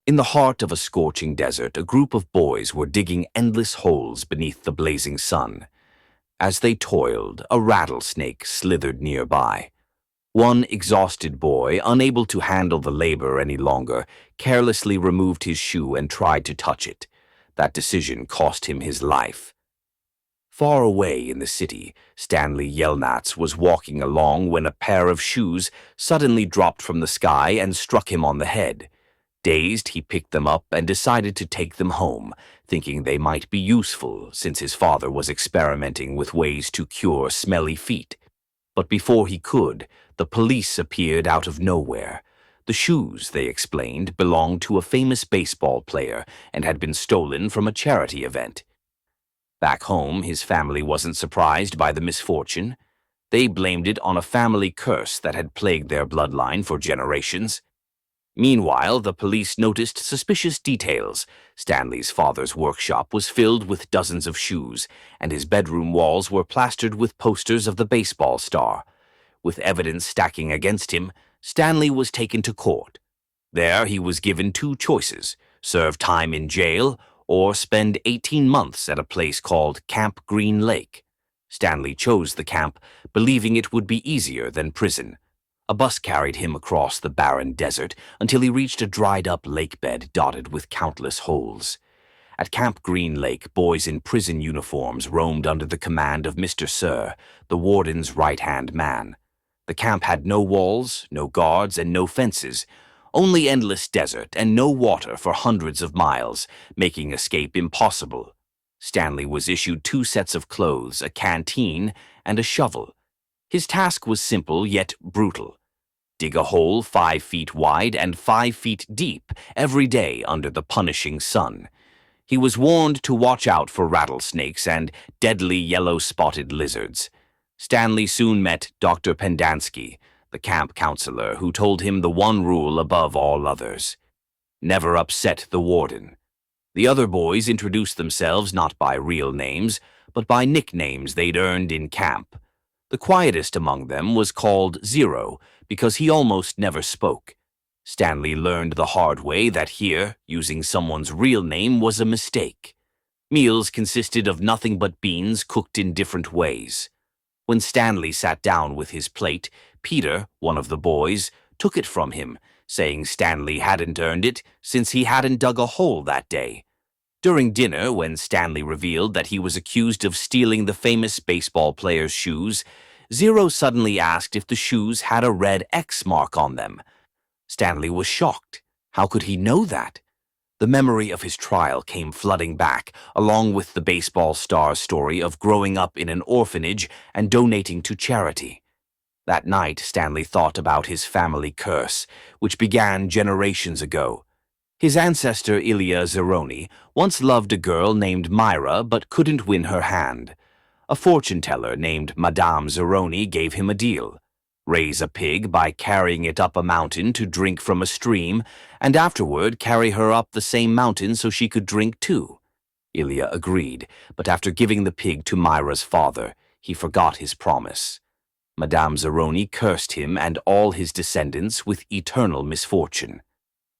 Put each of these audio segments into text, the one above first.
In the heart of a scorching desert, a group of boys were digging endless holes beneath the blazing sun. As they toiled, a rattlesnake slithered nearby. One exhausted boy, unable to handle the labor any longer, carelessly removed his shoe and tried to touch it. That decision cost him his life. Far away in the city, Stanley Yelnats was walking along when a pair of shoes suddenly dropped from the sky and struck him on the head. Dazed, he picked them up and decided to take them home, thinking they might be useful since his father was experimenting with ways to cure smelly feet. But before he could, the police appeared out of nowhere. The shoes, they explained, belonged to a famous baseball player and had been stolen from a charity event. Back home, his family wasn't surprised by the misfortune. They blamed it on a family curse that had plagued their bloodline for generations. Meanwhile, the police noticed suspicious details. Stanley's father's workshop was filled with dozens of shoes, and his bedroom walls were plastered with posters of the baseball star. With evidence stacking against him, Stanley was taken to court. There he was given two choices: serve time in jail or spend 18 months at a place called Camp Green Lake. Stanley chose the camp, believing it would be easier than prison. A bus carried him across the barren desert until he reached a dried-up lake bed dotted with countless holes. At Camp Green Lake, boys in prison uniforms roamed under the command of Mr. Sir, the warden's right-hand man. The camp had no walls, no guards, and no fences, only endless desert and no water for hundreds of miles, making escape impossible. Stanley was issued 2 sets of clothes, a canteen, and a shovel. His task was simple yet brutal. Dig a hole 5 feet wide and 5 feet deep every day under the punishing sun. He was warned to watch out for rattlesnakes and deadly yellow-spotted lizards. Stanley soon met Dr. Pendansky, the camp counselor, who told him the one rule above all others: never upset the warden. The other boys introduced themselves not by real names, but by nicknames they'd earned in camp. The quietest among them was called Zero because he almost never spoke. Stanley learned the hard way that here, using someone's real name was a mistake. Meals consisted of nothing but beans cooked in different ways. When Stanley sat down with his plate, Peter, one of the boys, took it from him, saying Stanley hadn't earned it since he hadn't dug a hole that day. During dinner, when Stanley revealed that he was accused of stealing the famous baseball player's shoes, Zero suddenly asked if the shoes had a red X mark on them. Stanley was shocked. How could he know that? The memory of his trial came flooding back, along with the baseball star's story of growing up in an orphanage and donating to charity. That night, Stanley thought about his family curse, which began generations ago. His ancestor, Ilya Zeroni, once loved a girl named Myra but couldn't win her hand. A fortune-teller named Madame Zeroni gave him a deal: raise a pig by carrying it up a mountain to drink from a stream, and afterward carry her up the same mountain so she could drink too. Ilya agreed, but after giving the pig to Myra's father, he forgot his promise. Madame Zeroni cursed him and all his descendants with eternal misfortune.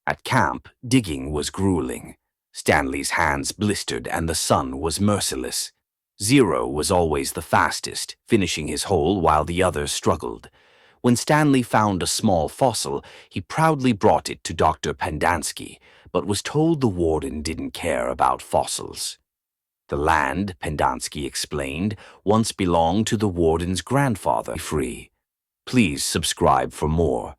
At camp, digging was grueling. Stanley's hands blistered and the sun was merciless. Zero was always the fastest, finishing his hole while the others struggled. When Stanley found a small fossil, he proudly brought it to Dr. Pendansky, but was told the warden didn't care about fossils. The land, Pendansky explained, once belonged to the warden's grandfather. Free. Please subscribe for more.